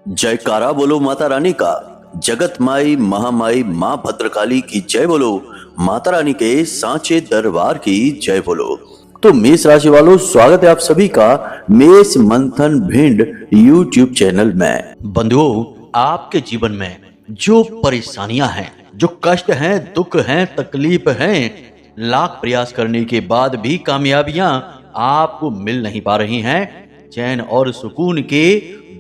जयकारा बोलो माता रानी का। जगत माई महामाई माँ भद्रकाली की जय बोलो। माता रानी के सांचे दरबार की जय बोलो। तो मेष राशि वालों, स्वागत है आप सभी का मेष मंथन भिंड YouTube चैनल में। बंधुओं, आपके जीवन में जो परेशानियां हैं, जो कष्ट हैं, दुख हैं, तकलीफ हैं, लाख प्रयास करने के बाद भी कामयाबियां आपको मिल नहीं पा रही हैं, चैन और सुकून के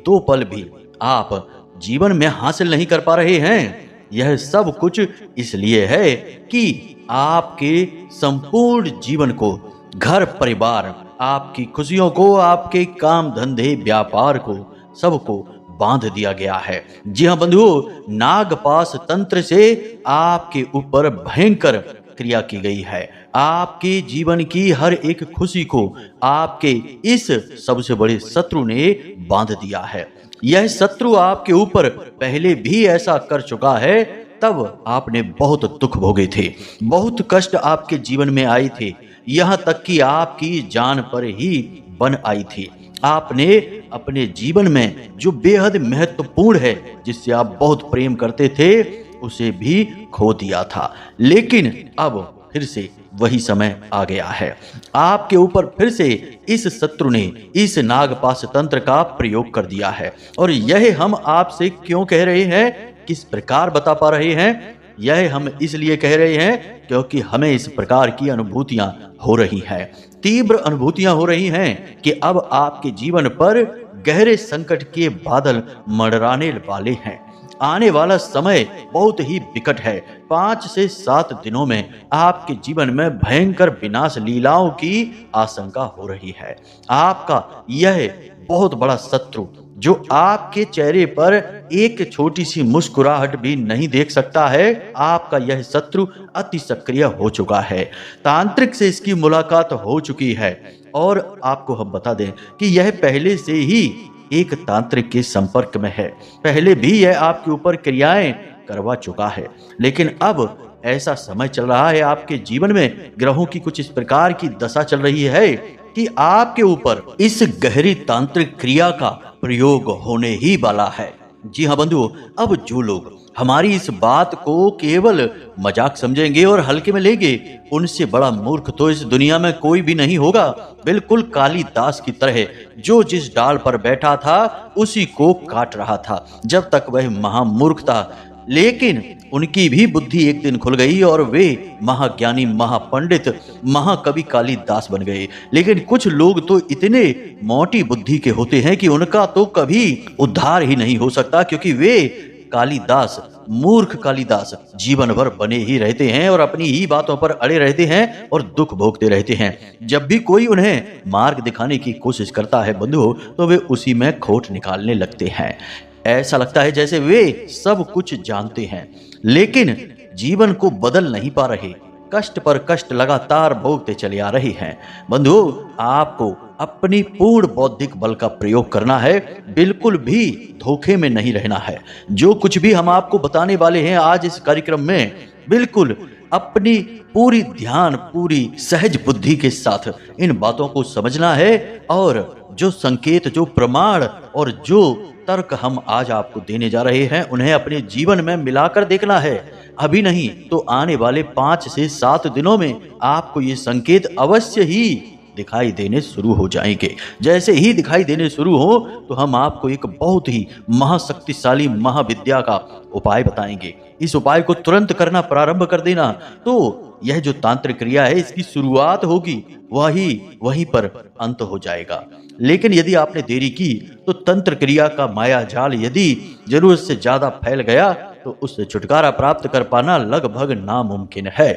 दो पल भी आप जीवन में हासिल नहीं कर पा रहे हैं, यह सब कुछ इसलिए है कि आपके संपूर्ण जीवन को, घर परिवार, आपकी खुशियों को, आपके काम धंधे व्यापार को, सबको बांध दिया गया है। जी हाँ बंधुओं, नागपाश तंत्र से आपके ऊपर भयंकर क्रिया की गई है। आपके जीवन की हर एक खुशी को आपके इस सबसे बड़े शत्रु ने बांध दिया है। यह शत्रु आपके ऊपर पहले भी ऐसा कर चुका है, तब आपने बहुत दुख भोगे थे, बहुत कष्ट आपके जीवन में आए थे, यहाँ तक कि आपकी जान पर ही बन आई थी। आपने अपने जीवन में जो बेहद महत्वपूर्ण है, जिससे आप बहुत प्रेम करते थे, उसे भी खो दिया था। लेकिन अब फिर से वही समय आ गया है। आपके ऊपर फिर से इस शत्रु ने इस नागपाश तंत्र का प्रयोग कर दिया है। और यह हम आपसे क्यों कह रहे हैं, किस प्रकार बता पा रहे हैं, यह हम इसलिए कह रहे हैं क्योंकि हमें इस प्रकार की अनुभूतियां हो रही हैं, तीव्र अनुभूतियां हो रही हैं कि अब आपके जीवन पर गहरे संकट के बादल मंडराने वाले हैं। आने वाला समय बहुत ही विकट है। 5 से 7 दिनों में आपके जीवन में भयंकर विनाश लीलाओं की आशंका हो रही है। आपका यह बहुत बड़ा शत्रु, जो आपके चेहरे पर एक छोटी सी मुस्कुराहट भी नहीं देख सकता है, आपका यह शत्रु अति सक्रिय हो चुका है। तांत्रिक से इसकी मुलाकात हो चुकी है और आपको हम बता दें कि यह पहले से ही एक तांत्रिक के संपर्क में है। पहले भी यह आपके ऊपर क्रियाएं करवा चुका है, लेकिन अब ऐसा समय चल रहा है आपके जीवन में, ग्रहों की कुछ इस प्रकार की दशा चल रही है कि आपके ऊपर इस गहरी तांत्रिक क्रिया का प्रयोग होने ही वाला है। जी हाँ बंधुओं, अब जो लोग हमारी इस बात को केवल मजाक समझेंगे और हल्के में लेंगे, उनसे बड़ा मूर्ख तो इस दुनिया में कोई भी नहीं होगा। बिल्कुल कालिदास की तरह, जो जिस डाल पर बैठा था उसी को काट रहा था, जब तक वह महामूर्ख था। लेकिन उनकी भी बुद्धि एक दिन खुल गई और वे महाज्ञानी, महापंडित, महाकवि कालिदास बन गए। लेकिन कुछ लोग तो इतने मोटी बुद्धि के होते हैं कि उनका तो कभी उद्धार ही नहीं हो सकता, क्योंकि वे कालिदास, मूर्ख कालिदास जीवन भर बने ही रहते हैं और अपनी ही बातों पर अड़े रहते हैं और दुख भोगते रहते हैं। जब भी कोई उन्हें मार्ग दिखाने की कोशिश करता है बंधुओं, तो वे उसी में खोट निकालने लगते हैं। ऐसा लगता है जैसे वे सब कुछ जानते हैं, लेकिन जीवन को बदल नहीं पा रहे, कष्ट पर कष्ट लगातार भोगते चले आ रहे हैं। बंधुओं, आपको अपनी पूर्ण बौद्धिक बल का प्रयोग करना है, बिल्कुल भी धोखे में नहीं रहना है। जो कुछ भी हम आपको बताने वाले हैं आज इस कार्यक्रम में, बिल्कुल अपनी पूरी ध्यान, पूरी सहज बुद्धि के साथ इन बातों को समझना है और जो संकेत, जो प्रमाण और जो तर्क हम आज आपको देने जा रहे हैं, उन्हें अपने जीवन में मिलाकर देखना है। अभी नहीं तो आने वाले 5 से 7 दिनों में आपको ये संकेत अवश्य ही दिखाई देने शुरू हो जाएंगे। जैसे ही दिखाई देने शुरू हो तो हम आपको एक बहुत ही महाशक्तिशाली महाविद्या का उपाय बताएंगे। इस उपाय को तुरंत करना प्रारंभ कर देना, तो यह जो तांत्रिक क्रिया है, इसकी शुरुआत होगी, वहीं पर अंत हो जाएगा। लेकिन यदि आपने देरी की तो तंत्र क्रिया का माया जाल यदि जरूरत से ज्यादा फैल गया तो उससे छुटकारा प्राप्त कर पाना लगभग नामुमकिन है।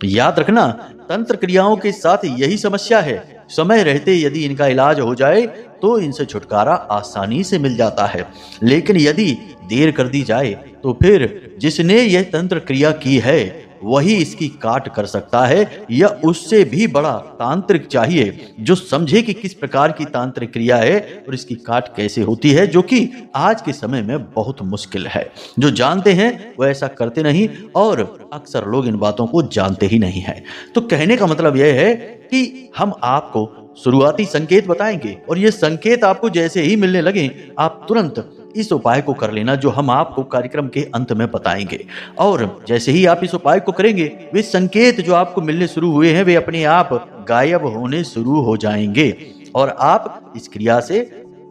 याद रखना, तंत्र क्रियाओं के साथ यही समस्या है। समय रहते यदि इनका इलाज हो जाए तो इनसे छुटकारा आसानी से मिल जाता है, लेकिन यदि देर कर दी जाए तो फिर जिसने यह तंत्र क्रिया की है वही इसकी काट कर सकता है, या उससे भी बड़ा तांत्रिक चाहिए जो समझे कि किस प्रकार की तांत्रिक क्रिया है और इसकी काट कैसे होती है, जो कि आज के समय में बहुत मुश्किल है। जो जानते हैं वो ऐसा करते नहीं और अक्सर लोग इन बातों को जानते ही नहीं है। तो कहने का मतलब यह है कि हम आपको शुरुआती संकेत बताएंगे और ये संकेत आपको जैसे ही मिलने लगे, आप तुरंत इस उपाय को कर लेना जो हम आपको कार्यक्रम के अंत में बताएंगे। और जैसे ही आप इस उपाय को करेंगे, वे संकेत जो आपको मिलने शुरू हुए हैं वे अपने आप गायब होने शुरू हो जाएंगे और आप इस क्रिया से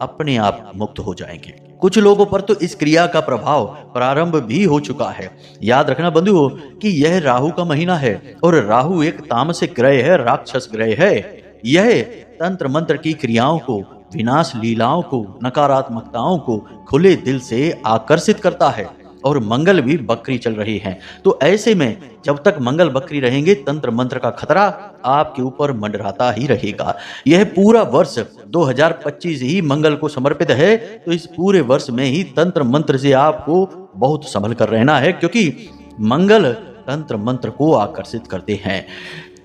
अपने आप मुक्त हो जाएंगे। कुछ लोगों पर तो इस क्रिया का प्रभाव प्रारंभ भी हो चुका है। याद रखना बंधुओं कि यह राहु का महीना है और राहु एक तामसिक ग्रह है, राक्षस ग्रह है। यह तंत्र मंत्र की क्रियाओं को, विनाश लीलाओं को, नकारात्मकताओं को खुले दिल से आकर्षित करता है और मंगल भी बकरी चल रही है। तो ऐसे में जब तक मंगल बकरी रहेंगे, तंत्र मंत्र का खतरा आपके ऊपर मंडराता ही रहेगा। यह पूरा वर्ष 2025 ही मंगल को समर्पित है, तो इस पूरे वर्ष में ही तंत्र मंत्र से आपको बहुत संभल कर रहना है, क्योंकि मंगल तंत्र मंत्र को आकर्षित करते हैं।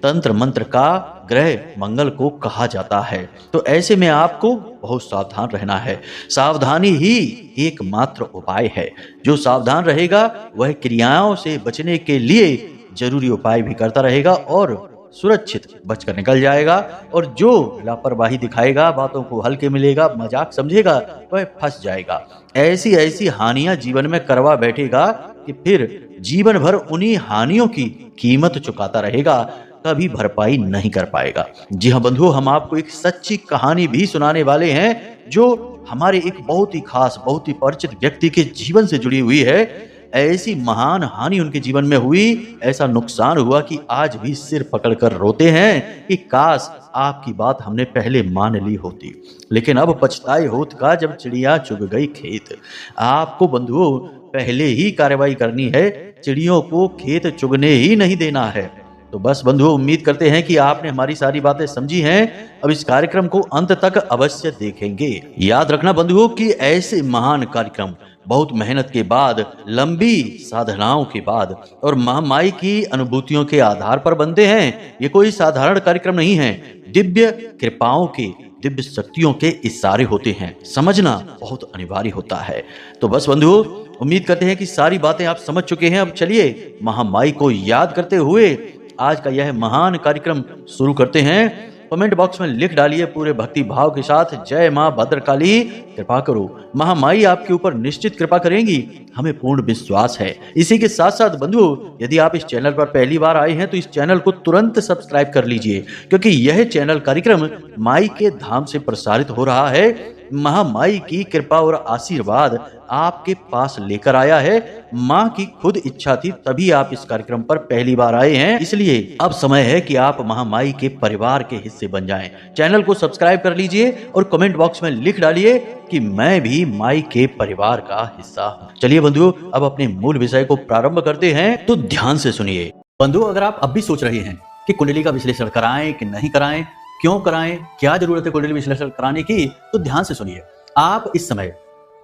तंत्र मंत्र का ग्रह मंगल को कहा जाता है, तो ऐसे में आपको बहुत सावधान रहना है। सावधानी ही एकमात्र उपाय है। जो सावधान रहेगा वह क्रियाओं से बचने के लिए जरूरी उपाय भी करता रहेगा और सुरक्षित बचकर निकल जाएगा। और जो लापरवाही दिखाएगा, बातों को हल्के मिलेगा, मजाक समझेगा, वह फंस जाएगा। ऐसी ऐसी हानियां जीवन में करवा बैठेगा कि फिर जीवन भर उन्हीं हानियों की कीमत चुकाता रहेगा, कभी भरपाई नहीं कर पाएगा। जी हाँ बंधुओं, हम आपको एक सच्ची कहानी भी सुनाने वाले हैं जो हमारे एक बहुत ही खास, बहुत ही परिचित व्यक्ति के जीवन से जुड़ी हुई है। ऐसी महान हानि उनके जीवन में हुई, ऐसा नुकसान हुआ कि आज भी सिर पकड़कर रोते हैं कि काश आपकी बात हमने पहले मान ली होती। लेकिन अब पछताए होत का जब चिड़िया चुग गई खेत। आपको बंधुओं पहले ही कार्रवाई करनी है, चिड़ियों को खेत चुगने ही नहीं देना है। तो बस बंधुओं, उम्मीद करते हैं कि आपने हमारी सारी बातें समझी हैं। अब इस कार्यक्रम को अंत तक अवश्य देखेंगे। याद रखना बंधुओं कि ऐसे महान कार्यक्रम बहुत मेहनत के बाद, लंबी साधनाओं के बाद और महामाई की अनुभूतियों के आधार पर बनते हैं। ये कोई साधारण कार्यक्रम नहीं है, दिव्य कृपाओं के, दिव्य शक्तियों के इशारे होते हैं। समझना बहुत अनिवार्य होता है। तो बस बंधुओं, उम्मीद करते हैं कि सारी बातें आप समझ चुके हैं। अब चलिए महामाई को याद करते हुए आज का यह महान कार्यक्रम शुरू करते हैं। कमेंट बॉक्स में लिख डालिए पूरे भक्ति भाव के साथ, जय मां भद्रकाली कृपा करो। महामाई आपके ऊपर निश्चित कृपा करेंगी, हमें पूर्ण विश्वास है। इसी के साथ साथ बंधुओं, यदि आप इस चैनल पर पहली बार आए हैं तो इस चैनल को तुरंत सब्सक्राइब कर लीजिए, क्योंकि यह चैनल कार्यक्रम माई के धाम से प्रसारित हो रहा है। महामाई की कृपा और आशीर्वाद आपके पास लेकर आया है। माँ की खुद इच्छा थी, तभी आप इस कार्यक्रम पर पहली बार आए हैं। इसलिए अब समय है कि आप महामाई के परिवार के हिस्से बन जाएं। चैनल को सब्सक्राइब कर लीजिए और कमेंट बॉक्स में लिख डालिए कि मैं भी माई के परिवार का हिस्सा हूँ। चलिए बंधुओं, अब अपने मूल विषय को प्रारंभ करते हैं, तो ध्यान से सुनिए। बंधुओं, अगर आप अब भी सोच रहे हैं कि कुंडली का विश्लेषण कराएं कि नहीं कराएं, क्यों कराएं, क्या जरूरत है कुंडली विश्लेषण कराने की, तो ध्यान से सुनिए। आप इस समय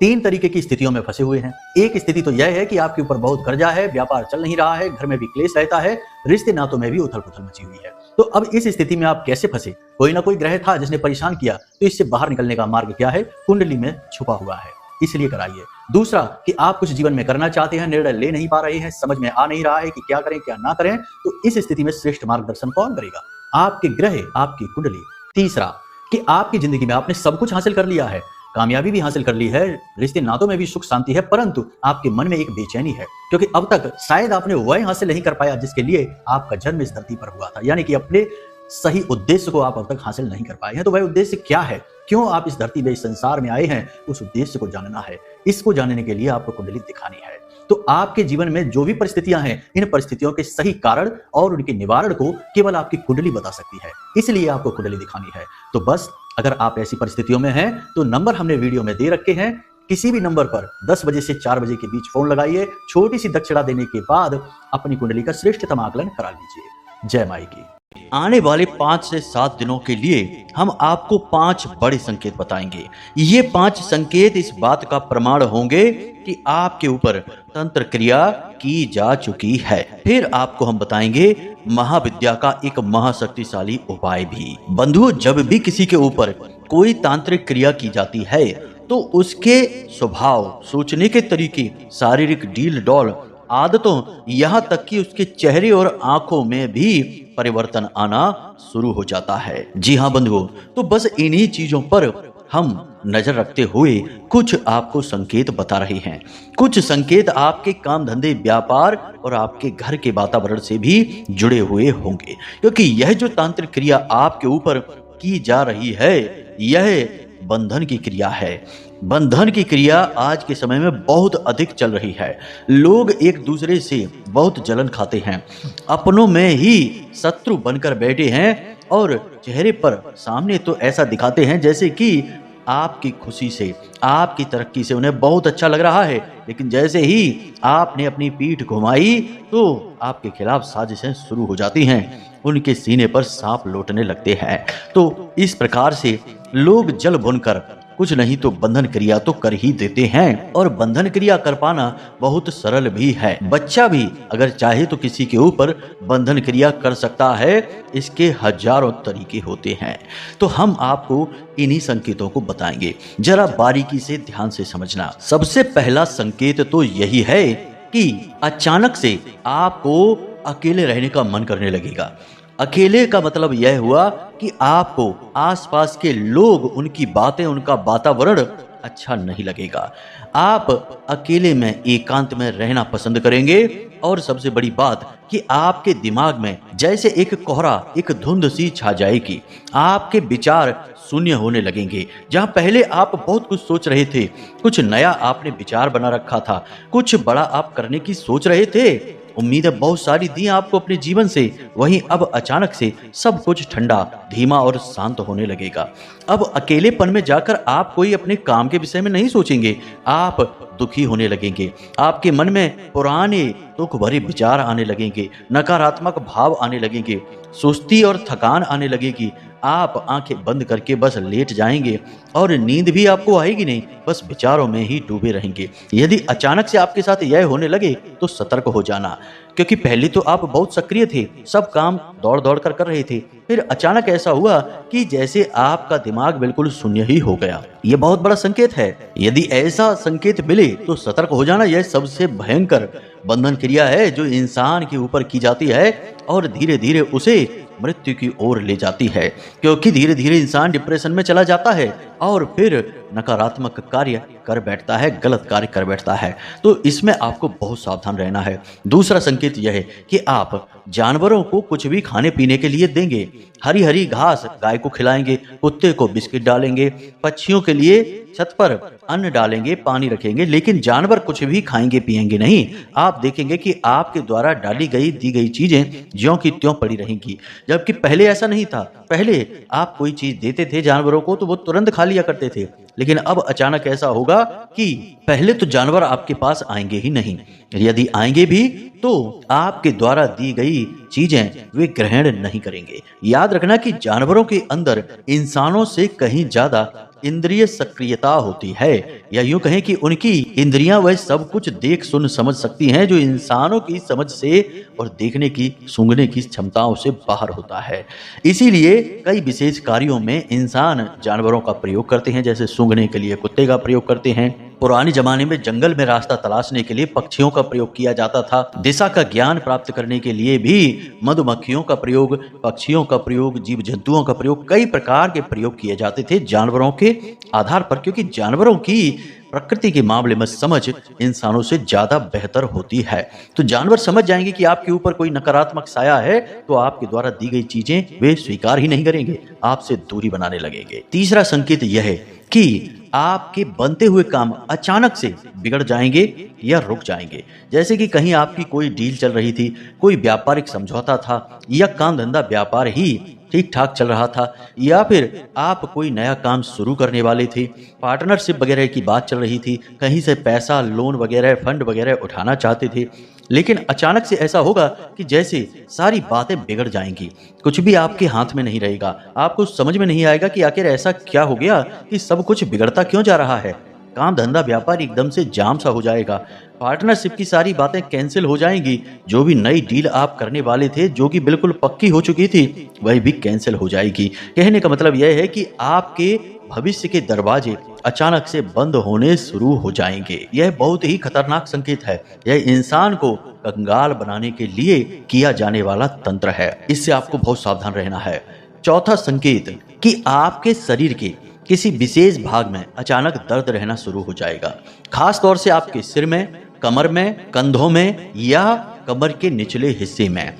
3 तरीके की स्थितियों में फंसे हुए हैं। एक स्थिति तो यह है कि आपके ऊपर बहुत कर्जा है, व्यापार चल नहीं रहा है, घर में भी क्लेश रहता है, रिश्ते नातों में भी उथल पुथल मची हुई है। तो अब इस स्थिति में आप कैसे फंसे? कोई ना कोई ग्रह था जिसने परेशान किया, तो इससे बाहर निकलने का मार्ग क्या है? कुंडली में छुपा हुआ है, इसलिए कराइए। दूसरा कि आप कुछ जीवन में करना चाहते हैं, निर्णय ले नहीं पा रहे हैं, समझ में आ नहीं रहा है कि क्या करें क्या ना करें, तो इस स्थिति में श्रेष्ठ मार्गदर्शन कौन करेगा? आपके ग्रह, आपकी कुंडली। तीसरा कि आपकी जिंदगी में आपने सब कुछ हासिल कर लिया है, कामयाबी भी हासिल कर ली है, रिश्ते नातों में भी सुख शांति है, परंतु आपके मन में एक बेचैनी है, क्योंकि अब तक शायद आपने वह हासिल नहीं कर पाया जिसके लिए आपका जन्म इस धरती पर हुआ था। यानी कि अपने सही उद्देश्य को आप अब तक हासिल नहीं कर पाए हैं। तो वह उद्देश्य क्या है, क्यों आप इस धरती में, इस संसार में आए हैं, उस उद्देश्य को जानना है। इसको जानने के लिए आपको कुंडली दिखानी है। तो आपके जीवन में जो भी परिस्थितियां हैं, इन परिस्थितियों के सही कारण और उनके निवारण को केवल आपकी कुंडली बता सकती है, इसलिए आपको कुंडली दिखानी है। तो बस अगर आप ऐसी परिस्थितियों में हैं तो नंबर हमने वीडियो में दे रखे हैं, किसी भी नंबर पर 10 बजे से 4 बजे के बीच फोन लगाइए। छोटी सी दक्षिणा देने के बाद अपनी कुंडली का श्रेष्ठतम आकलन करा लीजिए। जय माई की। आने वाले 5 से 7 दिनों के लिए हम आपको 5 बड़े संकेत बताएंगे। ये 5 संकेत इस बात का प्रमाण होंगे कि आपके ऊपर तंत्र क्रिया की जा चुकी है। फिर आपको हम बताएंगे महाविद्या का एक महाशक्तिशाली उपाय भी। बंधुओं, जब भी किसी के ऊपर कोई तांत्रिक क्रिया की जाती है तो उसके स्वभाव, सोचने के तरीके, शारीरिक डील डॉल, आदतों, यहाँ तक कि उसके चेहरे और आंखों में भी परिवर्तन आना शुरू हो जाता है। जी हाँ बंधुओं, तो बस इन्हीं चीजों पर हम नजर रखते हुए कुछ आपको संकेत बता रहे हैं। कुछ संकेत आपके काम धंधे, व्यापार और आपके घर के वातावरण से भी जुड़े हुए होंगे, क्योंकि यह जो तांत्रिक क्रिया आपके ऊपर की जा रही है, यह बंधन की क्रिया है। बंधन की क्रिया आज के समय में बहुत अधिक चल रही है। लोग एक दूसरे से बहुत जलन खाते हैं, अपनों में ही शत्रु बनकर बैठे हैं और चेहरे पर सामने तो ऐसा दिखाते हैं जैसे कि आपकी खुशी से, आपकी तरक्की से उन्हें बहुत अच्छा लग रहा है, लेकिन जैसे ही आपने अपनी पीठ घुमाई तो आपके खिलाफ साजिशें शुरू हो जाती हैं, उनके सीने पर सांप लौटने लगते हैं। तो इस प्रकार से लोग जल भुनकर कुछ नहीं तो बंधन क्रिया तो कर ही देते हैं, और बंधन क्रिया कर पाना बहुत सरल भी है। बच्चा भी अगर चाहे तो किसी के ऊपर बंधन क्रिया कर सकता है। इसके हजारों तरीके होते हैं, तो हम आपको इन्हीं संकेतों को बताएंगे। जरा बारीकी से ध्यान से समझना। सबसे पहला संकेत तो यही है कि अचानक से आपको अकेले रहने का मन करने लगेगा। अकेले का मतलब यह हुआ कि आपको आसपास के लोग, उनकी बातें, उनका वातावरण अच्छा नहीं लगेगा। आप अकेले में, एकांत में रहना पसंद करेंगे, और सबसे बड़ी बात कि आपके दिमाग में जैसे एक कोहरा, एक धुंध सी छा जाएगी। आपके विचार शून्य होने लगेंगे। जहां पहले आप बहुत कुछ सोच रहे थे, कुछ नया आपने विचार बना रखा था, कुछ बड़ा आप करने की सोच रहे थे, उम्मीदें बहुत सारी दी आपको अपने जीवन से, वहीं अब अचानक से सब कुछ ठंडा, धीमा और शांत होने लगेगा। अब अकेलेपन में जाकर आप कोई अपने काम के विषय में नहीं सोचेंगे, आप दुखी होने लगेंगे। आपके मन में पुराने दुख भरे विचार आने लगेंगे, नकारात्मक भाव आने लगेंगे, सुस्ती और थकान आने लगेगी। आप आंखें बंद करके बस लेट जाएंगे और नींद भी आपको आएगी नहीं, बस विचारों में ही डूबे रहेंगे। यदि अचानक से आपके साथ यह होने लगे तो सतर्क हो जाना, क्योंकि पहले तो आप बहुत सक्रिय थे, सब काम दौड़ दौड़ कर रहे थे, फिर अचानक ऐसा हुआ कि जैसे आपका दिमाग बिल्कुल शून्य ही हो गया। यह बहुत बड़ा संकेत है। यदि ऐसा संकेत मिले तो सतर्क हो जाना। यह सबसे भयंकर बंधन क्रिया है जो इंसान के ऊपर की जाती है और धीरे धीरे उसे मृत्यु की ओर ले जाती है, क्योंकि धीरे धीरे इंसान डिप्रेशन में चला जाता है और फिर नकारात्मक कार्य कर बैठता है, गलत कार्य कर बैठता है। तो इसमें आपको बहुत सावधान रहना है। दूसरा संकेत यह है कि आप जानवरों को कुछ भी खाने पीने के लिए देंगे। हरी हरी घास गाय को खिलाएंगे, कुत्ते को बिस्किट डालेंगे, पक्षियों के लिए छत पर अन्न डालेंगे, पानी रखेंगे, लेकिन जानवर कुछ भी खाएंगे पिएंगे नहीं। आप देखेंगे कि आपके द्वारा डाली गई दी गई चीजें ज्यों की त्यों पड़ी रहेंगी, जबकि पहले ऐसा नहीं था। पहले आप कोई चीज देते थे जानवरों को तो वो तुरंत खा लिया करते थे, लेकिन अब अचानक ऐसा होगा कि पहले तो जानवर आपके पास आएंगे ही नहीं, यदि आएंगे भी तो आपके द्वारा दी गई चीजें वे ग्रहण नहीं करेंगे। याद रखना कि जानवरों के अंदर इंसानों से कहीं ज्यादा इंद्रिय सक्रियता होती है, या यूं कहें कि उनकी इंद्रियां वह सब कुछ देख सुन समझ सकती हैं जो इंसानों की समझ से और देखने की, सूंघने की क्षमताओं से बाहर होता है। इसीलिए कई विशेष कार्यों में इंसान जानवरों का प्रयोग करते हैं, जैसे सूंघने के लिए कुत्ते का प्रयोग करते हैं। पुराने जमाने में जंगल में रास्ता तलाशने के लिए पक्षियों का प्रयोग किया जाता था। दिशा का ज्ञान प्राप्त करने के लिए भी मधुमक्खियों का प्रयोग, पक्षियों का प्रयोग, जीव जंतुओं का प्रयोग, कई प्रकार के प्रयोग किए जाते थे जानवरों के आधार पर, क्योंकि जानवरों की प्रकृति के मामले में समझ इंसानों से ज्यादा बेहतर होती है। तो जानवर समझ जाएंगे कि आपके ऊपर कोई नकारात्मक साया है तो आपके द्वारा दी गई चीजें वे स्वीकार ही नहीं करेंगे, आपसे दूरी बनाने लगेंगे। तीसरा संकेत यह है कि आपके बनते हुए काम अचानक से बिगड़ जाएंगे या रुक जाएंगे। जैसे कि कहीं आपकी कोई डील चल रही थी, कोई व्यापारिक समझौता था, या काम धंधा व्यापार ही ठीक ठाक चल रहा था, या फिर आप कोई नया काम शुरू करने वाले थे, पार्टनरशिप वगैरह की बात चल रही थी, कहीं से पैसा, लोन वगैरह, फंड वगैरह उठाना चाहते थे, लेकिन अचानक से ऐसा होगा कि जैसे सारी बातें बिगड़ जाएंगी, कुछ भी आपके हाथ में नहीं रहेगा। आपको समझ में नहीं आएगा कि आखिर ऐसा क्या हो गया कि सब कुछ बिगड़ता क्यों जा रहा है। काम धंधा व्यापार एकदम से जाम सा हो जाएगा, पार्टनरशिप की सारी बातें कैंसिल हो जाएंगी, जो भी नई डील आप करने वाले थे, जो कि बिल्कुल पक्की हो चुकी थी, वह भी कैंसिल हो जाएगी। कहने का मतलब यह है कि आपके भविष्य के दरवाजे अचानक से बंद होने शुरू हो जाएंगे। यह बहुत ही खतरनाक संकेत है। यह इंसान को कंगाल बनाने के लिए किया जाने वाला तंत्र है। इससे आपको बहुत सावधान रहना है। चौथा संकेत कि आपके शरीर के किसी विशेष भाग में अचानक दर्द रहना शुरू हो जाएगा, खास तौर से आपके सिर में, कमर में, कंधों में या कमर के निचले हिस्से में।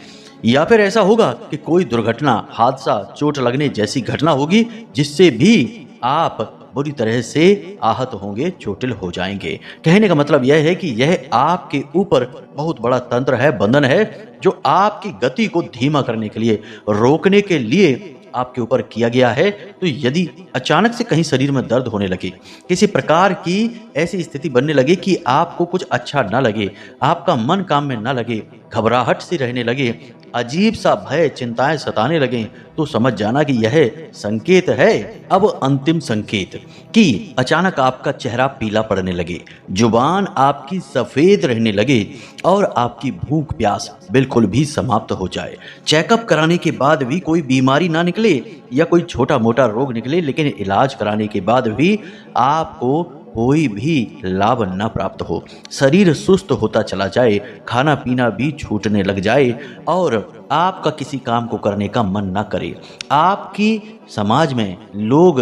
या फिर ऐसा होगा कि कोई दुर्घटना, हादसा, चोट लगने जैसी घटना होगी जिससे भी आप बुरी तरह से आहत होंगे, चोटिल हो जाएंगे। कहने का मतलब यह है कि यह आपके ऊपर बहुत बड़ा तंत्र है, बंधन है, जो आपकी गति को धीमा करने के लिए, रोकने के लिए आपके ऊपर किया गया है। तो यदि अचानक से कहीं शरीर में दर्द होने लगे, किसी प्रकार की ऐसी स्थिति बनने लगे कि आपको कुछ अच्छा ना लगे, आपका मन काम में ना लगे, घबराहट सी रहने लगे, अजीब सा भय, चिंताएं सताने लगें, तो समझ जाना कि यह संकेत है, अब अंतिम संकेत, कि अचानक आपका चेहरा पीला पड़ने लगे, जुबान आपकी सफेद रहने लगे और आपकी भूख प्यास बिल्कुल भी समाप्त हो जाए। चेकअप कराने के बाद भी कोई बीमारी ना निकले या कोई छोटा मोटा रोग निकले, लेकिन इलाज कराने के बाद भी आपको कोई भी लाभ न प्राप्त हो, शरीर सुस्त होता चला जाए, खाना पीना भी छूटने लग जाए और आपका किसी काम को करने का मन न करे, आपकी समाज में लोग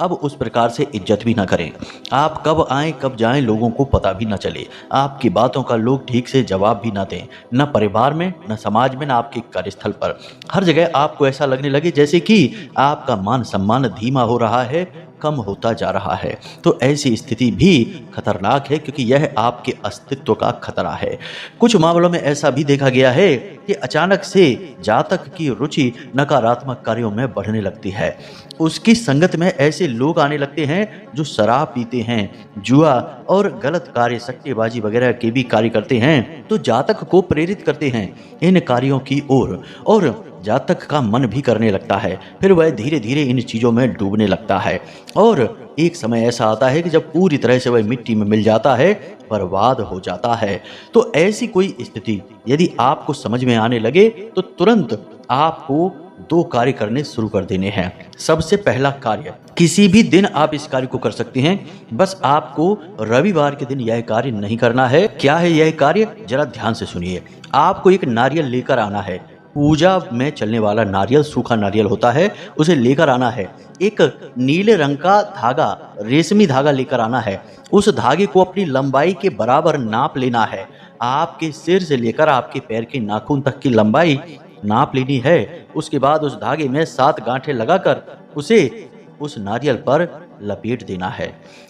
अब उस प्रकार से इज्जत भी ना करें, आप कब आएं कब जाएं लोगों को पता भी ना चले, आपकी बातों का लोग ठीक से जवाब भी ना दें, न परिवार में, न समाज में, न आपके कार्यस्थल पर। हर जगह आपको ऐसा लगने लगे जैसे कि आपका मान सम्मान धीमा हो रहा है, कम होता जा रहा है। तो ऐसी स्थिति भी खतरनाक है, क्योंकि यह आपके अस्तित्व का खतरा है। कुछ मामलों में ऐसा भी देखा गया है कि अचानक से जातक की रुचि नकारात्मक कार्यों में बढ़ने लगती है, उसकी संगत में ऐसे लोग आने लगते हैं जो शराब पीते हैं, जुआ और गलत कार्य, सट्टेबाजी वगैरह के भी कार्य करते हैं, तो जातक को प्रेरित करते हैं इन कार्यों की ओर, और जातक का मन भी करने लगता है। फिर वह धीरे धीरे इन चीज़ों में डूबने लगता है और एक समय ऐसा आता है कि जब पूरी तरह से वह मिट्टी में मिल जाता है, बर्बाद हो जाता है। तो ऐसी कोई स्थिति यदि आपको समझ में आने लगे तो तुरंत आपको 2 कार्य करने शुरू कर देने हैं। सबसे पहला कार्य, किसी भी दिन आप इस कार्य को कर सकते हैं, बस आपको रविवार के दिन यह कार्य नहीं करना है। क्या है यह कार्य, जरा ध्यान से सुनिए। आपको एक नारियल लेकर आना है, पूजा में चलने वाला नारियल, सूखा नारियल होता है, उसे लेकर आना है। एक नीले रंग का धागा, रेशमी धागा लेकर आना है। उस धागे को अपनी लंबाई के बराबर नाप लेना है। आपके सिर से लेकर आपके पैर के नाखून तक की लंबाई नाप लेनी है। उसके बाद उस धागे में 7 गांठें लगाकर उसे उस नारियल पर लपेट देना है।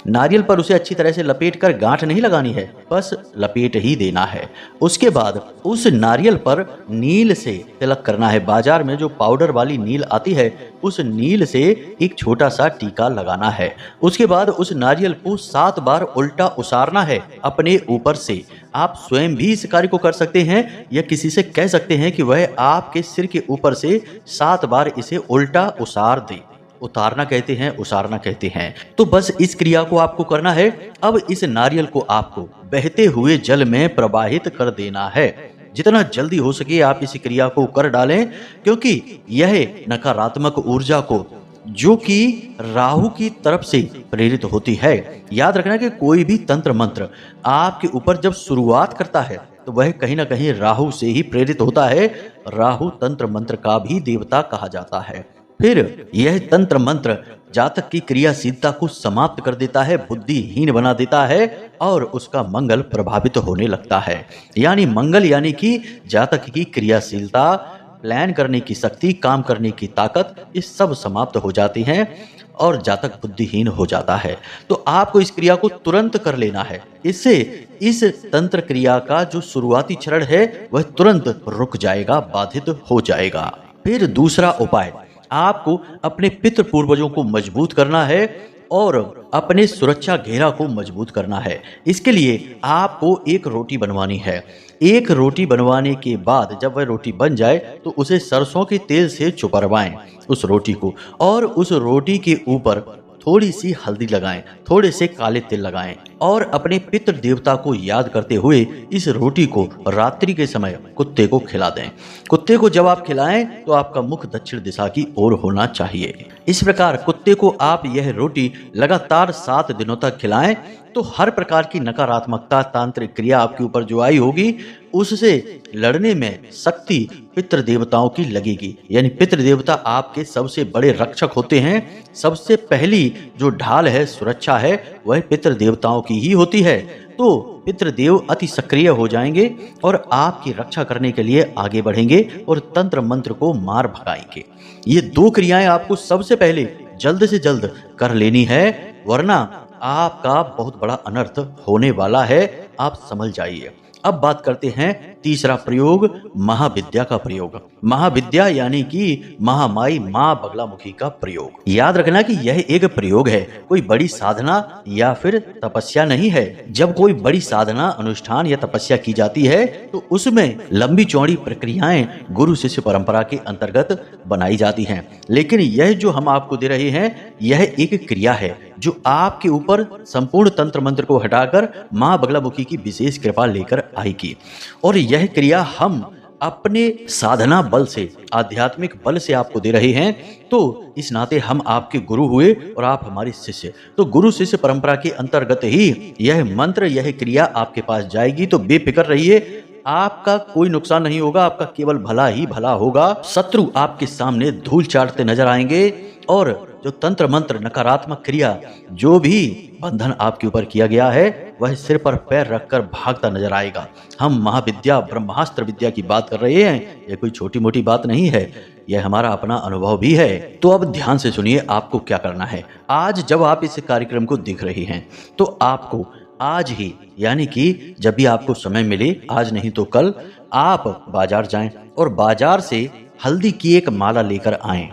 नारियल पर उसे अच्छी तरह से लपेट कर गांठ नहीं लगानी है, बस लपेट ही देना है। उसके बाद उस नारियल पर नील से तिलक करना है। बाजार में जो पाउडर वाली नील आती है, उस नील से एक छोटा सा टीका लगाना है। उसके बाद उस नारियल को 7 बार उल्टा उसारना है अपने ऊपर से। आप स्वयं भी इस कार्य को कर सकते हैं या किसी से कह सकते हैं कि वह आपके सिर के ऊपर से 7 बार इसे उल्टा उसार दे। उतारना कहते हैं, उसारना कहते हैं। तो बस इस क्रिया को आपको करना है। अब इस नारियल को आपको बहते हुए जल में प्रवाहित कर देना है। जितना जल्दी हो सके आप इस क्रिया को कर डालें, क्योंकि यह नकारात्मक ऊर्जा को, जो कि राहु की तरफ से प्रेरित होती है। याद रखना कि कोई भी तंत्र मंत्र आपके ऊपर जब शुरुआत करता है तो वह कहीं ना कहीं राहु से ही प्रेरित होता है। राहु तंत्र मंत्र का भी देवता कहा जाता है। फिर यह तंत्र मंत्र जातक की क्रियाशीलता को समाप्त कर देता है, बुद्धिहीन बना देता है और उसका मंगल प्रभावित होने लगता है। यानी मंगल यानी कि जातक की क्रियाशीलता, प्लान करने की शक्ति, काम करने की ताकत, ये सब समाप्त हो जाती हैं और जातक बुद्धिहीन हो जाता है। तो आपको इस क्रिया को तुरंत कर लेना है। इससे इस तंत्र क्रिया का जो शुरुआती चरण है वह तुरंत रुक जाएगा, बाधित हो जाएगा। फिर दूसरा उपाय, आपको अपने पितृ पूर्वजों को मजबूत करना है और अपने सुरक्षा घेरा को मजबूत करना है। इसके लिए आपको एक रोटी बनवानी है। एक रोटी बनवाने के बाद जब वह रोटी बन जाए तो उसे सरसों के तेल से चुपरवाएं उस रोटी को, और उस रोटी के ऊपर थोड़ी सी हल्दी लगाएं, थोड़े से काले तिल लगाएं और अपने पितृ देवता को याद करते हुए इस रोटी को रात्रि के समय कुत्ते को खिला दें। कुत्ते को जब आप खिलाएं तो आपका मुख दक्षिण दिशा की ओर होना चाहिए। इस प्रकार कुत्ते को आप यह रोटी लगातार 7 दिनों तक खिलाएं तो हर प्रकार की नकारात्मकता, तांत्रिक क्रिया आपके ऊपर जो आई होगी, उससे लड़ने में शक्ति पितृ देवताओं की लगेगी। यानी पितृ देवता आपके सबसे बड़े रक्षक होते हैं। सबसे पहली जो ढाल है, सुरक्षा है, वह पितृ देवताओं की ही होती है। तो पितृदेव अति सक्रिय हो जाएंगे और आपकी रक्षा करने के लिए आगे बढ़ेंगे और तंत्र मंत्र को मार भगाएंगे। ये 2 क्रियाएं आपको सबसे पहले जल्द से जल्द कर लेनी है, वरना आपका बहुत बड़ा अनर्थ होने वाला है, आप समझ जाइए। अब बात करते हैं तीसरा प्रयोग, महाविद्या का प्रयोग। महाविद्या यानी कि महामाई मां बगलामुखी का प्रयोग। याद रखना कि यह एक प्रयोग है, कोई बड़ी साधना या फिर तपस्या नहीं है। जब कोई बड़ी साधना, अनुष्ठान या तपस्या की जाती है तो उसमें लंबी चौड़ी प्रक्रियाएं गुरु शिष्य परंपरा के अंतर्गत बनाई जाती हैं। लेकिन यह जो हम आपको दे रहे हैं, यह एक क्रिया है जो आपके ऊपर संपूर्ण तंत्र मंत्र को हटाकर मां बगलामुखी की विशेष कृपा लेकर आएगी। और यह क्रिया हम अपने साधना बल से, आध्यात्मिक बल से आपको दे रहे हैं। तो इस नाते हम आपके गुरु हुए और आप हमारे शिष्य। तो गुरु शिष्य परंपरा के अंतर्गत ही यह मंत्र, यह क्रिया आपके पास जाएगी। तो बेफिक्र रहिए, आपका कोई नुकसान नहीं होगा, आपका केवल भला ही भला होगा। शत्रु आपके सामने धूल चाटते नजर आएंगे और जो तंत्र मंत्र, नकारात्मक क्रिया, जो भी बंधन आपके ऊपर किया गया है, वह सिर पर पैर रखकर भागता नजर आएगा। हम महाविद्या, ब्रह्मास्त्र विद्या की बात कर रहे हैं, यह कोई छोटी मोटी बात नहीं है, यह हमारा अपना अनुभव भी है। तो अब ध्यान से सुनिए आपको क्या करना है। आज जब आप इस कार्यक्रम को देख रहे हैं तो आपको आज ही, यानी कि जब भी आपको समय मिले, आज नहीं तो कल, आप बाजार जाएं और बाजार से हल्दी की एक माला लेकर आएं।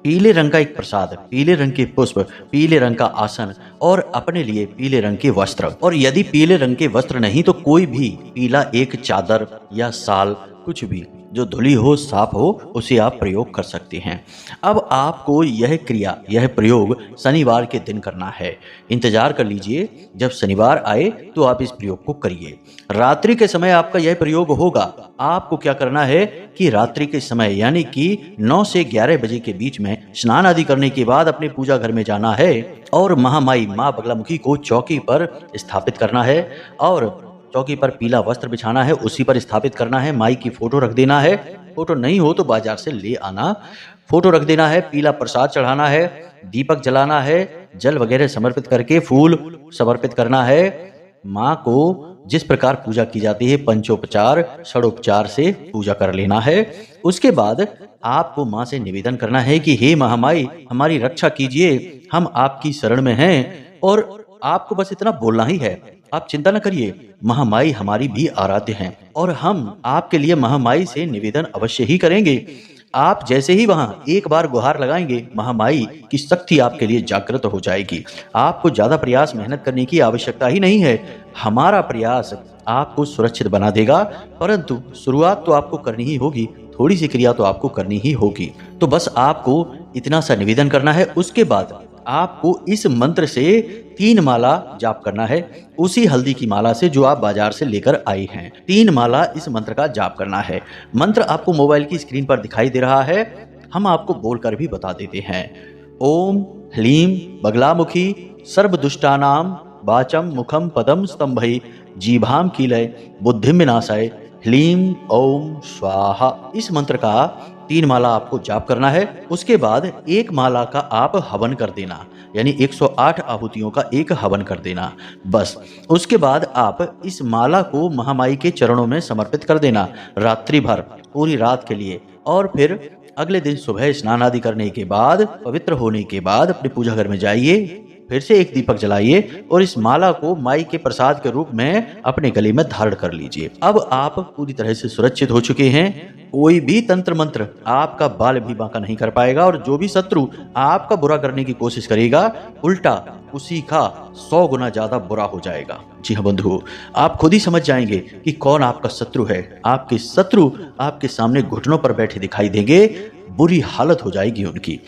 पीले रंग का एक प्रसाद, पीले रंग के पुष्प, पीले रंग का आसन और अपने लिए पीले रंग के वस्त्र। और यदि पीले रंग के वस्त्र नहीं तो कोई भी पीला एक चादर या साल, कुछ भी जो धुली हो, साफ हो, उसे आप प्रयोग कर सकते हैं। अब आपको यह क्रिया, यह प्रयोग शनिवार के दिन करना है। इंतजार कर लीजिए, जब शनिवार आए तो आप इस प्रयोग को करिए। रात्रि के समय आपका यह प्रयोग होगा। आपको क्या करना है कि रात्रि के समय, यानी कि 9 से 11 बजे के बीच में स्नान आदि करने के बाद अपने पूजा घर में जाना है और महामाई मां बगलामुखी को चौकी पर स्थापित करना है और चौकी पर पीला वस्त्र बिछाना है, उसी पर स्थापित करना है। माई की फोटो रख देना है, फोटो नहीं हो तो बाजार से ले आना, फोटो रख देना है, पीला प्रसाद चढ़ाना है, दीपक जलाना है, जल वगैरह समर्पित करके फूल समर्पित करना है। माँ को जिस प्रकार पूजा की जाती है, पंचोपचार, षडोपचार से पूजा कर लेना है। उसके बाद आपको माँ से निवेदन करना है कि हे महामाई, हमारी रक्षा कीजिए, हम आपकी शरण में हैं। और आपको बस इतना बोलना ही है, आप चिंता न करिए, महामाई हमारी भी आराध्य हैं और हम आपके लिए महामाई से निवेदन अवश्य ही करेंगे। आप जैसे ही वहां एक बार गुहार लगाएंगे, महामाई की शक्ति आपके लिए जागृत हो जाएगी। आपको ज्यादा प्रयास, मेहनत करने की आवश्यकता ही नहीं है। हमारा प्रयास आपको सुरक्षित बना देगा, परंतु शुरुआत तो आपको करनी ही होगी, थोड़ी सी क्रिया तो आपको करनी ही होगी। तो बस आपको इतना सा निवेदन करना है। उसके बाद आपको इस मंत्र से 3 माला जाप करना है, उसी हल्दी की माला से जो आप बाजार से लेकर आई हैं। 3 माला इस मंत्र का जाप करना है। मंत्र आपको मोबाइल की स्क्रीन पर दिखाई दे रहा है, हम आपको बोलकर भी बता देते हैं। ओम ह्लीं बगलामुखी सर्वदुष्टानां वाचम मुखम पदम स्तंभई जीभाम कीलय बुद्धिम विनाशाय ह्लीं ओम स्वाहा। इस मंत्र का 3 माला आपको जाप करना है। उसके बाद 1 माला का आप हवन कर देना, यानी 108 आहुतियों का एक हवन कर देना, बस। उसके बाद आप इस माला को महामाई के चरणों में समर्पित कर देना रात्रि भर, पूरी रात के लिए। और फिर अगले दिन सुबह स्नान आदि करने के बाद, पवित्र होने के बाद अपने पूजा घर में जाइए, फिर से एक दीपक जलाइए और इस माला को माई के प्रसाद के रूप में अपने गले में धारण कर लीजिए। अब आप पूरी तरह से सुरक्षित हो चुके हैं। कोई भी तंत्र मंत्र आपका बाल भी बांका नहीं कर पाएगा और जो भी शत्रु आपका बुरा करने की कोशिश करेगा, उल्टा उसी का 100 गुना ज्यादा बुरा हो जाएगा। जी हाँ बंधु, आप खुद ही समझ जाएंगे कि कौन आपका शत्रु है। आपके शत्रु आपके सामने घुटनों पर बैठे दिखाई देंगे, बुरी हालत हो जाएगी उनकी।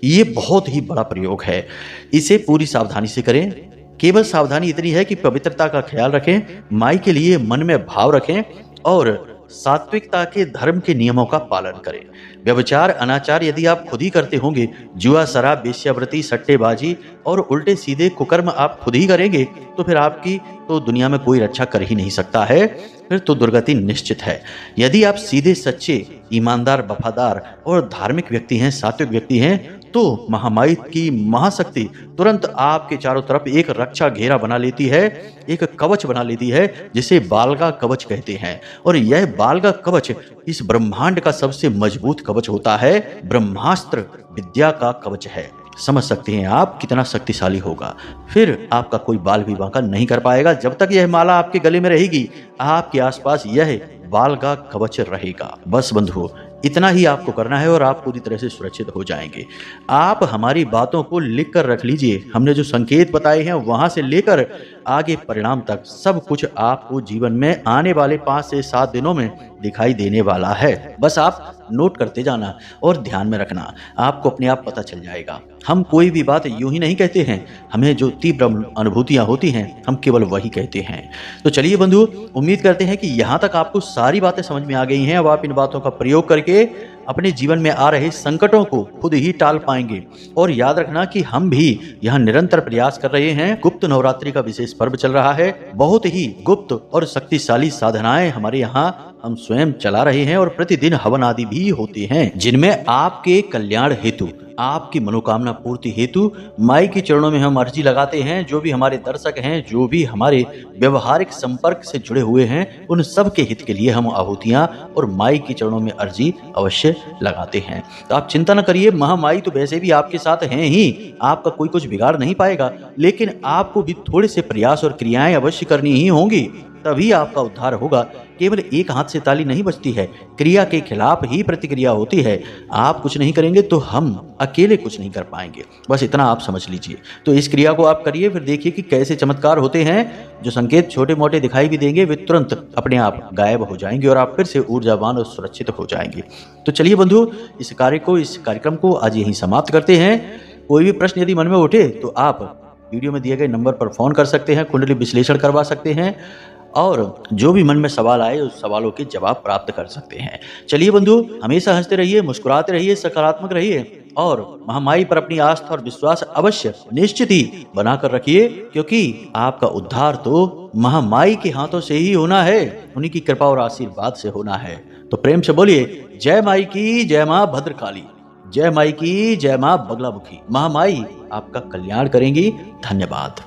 ये बहुत ही बड़ा प्रयोग है, इसे पूरी सावधानी से करें। केवल सावधानी इतनी है कि पवित्रता का ख्याल रखें, माई के लिए मन में भाव रखें और सात्विकता के धर्म के नियमों का पालन करें। व्यभिचार अनाचार यदि आप खुद ही करते होंगे, जुआ शराब वेश्यावृत्ति सट्टेबाजी और उल्टे सीधे कुकर्म आप खुद ही करेंगे, तो फिर आपकी तो दुनिया में कोई रक्षा कर ही नहीं सकता है, फिर तो दुर्गति निश्चित है। यदि आप सीधे सच्चे ईमानदार वफादार और धार्मिक व्यक्ति हैं, सात्विक व्यक्ति हैं, तो महामाई की महाशक्ति तुरंत आपके चारों तरफ एक रक्षा घेरा बना लेती है, एक कवच बना लेती है, जिसे बालगा कवच कहते हैं। और यह बालगा कवच इस ब्रह्मांड का सबसे मजबूत कवच होता है, ब्रह्मास्त्र विद्या का कवच है। समझ सकते हैं आप कितना शक्तिशाली होगा। फिर आपका कोई बाल विवाह का नहीं कर पाएगा। जब तक यह माला आपके गले में रहेगी, आपके आसपास यह बाल का कवच रहेगा। बस बंधुओं, इतना ही आपको करना है और आप पूरी तरह से सुरक्षित हो जाएंगे। आप हमारी बातों को लिख कर रख लीजिए। हमने जो संकेत बताए हैं वहां से लेकर आगे परिणाम तक सब कुछ आपको जीवन में आने वाले 5 से 7 दिनों में दिखाई देने वाला है। बस आप नोट करते जाना और ध्यान में रखना, आपको अपने आप पता चल जाएगा। हम कोई भी बात यूं ही नहीं कहते हैं, हमें जो तीव्र अनुभूतियां होती हैं हम केवल वही कहते हैं। तो चलिए बंधु, उम्मीद करते हैं कि यहाँ तक आपको सारी बातें समझ में आ गई हैं। अब आप इन बातों का प्रयोग करके अपने जीवन में आ रहे संकटों को खुद ही टाल पाएंगे। और याद रखना कि हम भी यहाँ निरंतर प्रयास कर रहे हैं। गुप्त नवरात्रि का विशेष पर्व चल रहा है। बहुत ही गुप्त और शक्तिशाली साधनाएं हमारे यहाँ हम स्वयं चला रहे हैं और प्रतिदिन हवन आदि भी होते हैं, जिनमें आपके कल्याण हेतु, आपकी मनोकामना पूर्ति हेतु माई के चरणों में हम अर्जी लगाते हैं। जो भी हमारे दर्शक हैं, जो भी हमारे व्यवहारिक संपर्क से जुड़े हुए हैं, उन सब के हित के लिए हम आहुतियां और माई के चरणों में अर्जी अवश्य लगाते हैं। तो आप चिंता न करिए, महामाई तो वैसे भी आपके साथ हैं ही, आपका कोई कुछ बिगाड़ नहीं पाएगा। लेकिन आपको भी थोड़े से प्रयास और क्रियाएं अवश्य करनी ही होंगी, तभी आपका उद्धार होगा। केवल एक हाथ से ताली नहीं बजती है, क्रिया के खिलाफ ही प्रतिक्रिया होती है। आप कुछ नहीं करेंगे तो हम अकेले कुछ नहीं कर पाएंगे, बस इतना आप समझ लीजिए। तो इस क्रिया को आप करिए, फिर देखिए कि कैसे चमत्कार होते हैं। जो संकेत छोटे मोटे दिखाई भी देंगे, वे तुरंत अपने आप गायब हो जाएंगे और आप फिर से ऊर्जावान और सुरक्षित हो जाएंगे। तो चलिए बंधु, इस कार्यक्रम को आज यहीं समाप्त करते हैं। कोई भी प्रश्न यदि मन में उठे तो आप वीडियो में दिए गए नंबर पर फोन कर सकते हैं, कुंडली विश्लेषण करवा सकते हैं और जो भी मन में सवाल आए उस सवालों के जवाब प्राप्त कर सकते हैं। चलिए बंधु, हमेशा हंसते रहिए, मुस्कुराते रहिए, सकारात्मक रहिए और महामाई पर अपनी आस्था और विश्वास अवश्य निश्चित ही बनाकर रखिए, क्योंकि आपका उद्धार तो महामाई के हाथों से ही होना है, उन्हीं की कृपा और आशीर्वाद से होना है। तो प्रेम से बोलिए, जय माई की, जय मां भद्रकाली, जय माई की, जय मां बगलामुखी। महामाई आपका कल्याण करेंगी। धन्यवाद।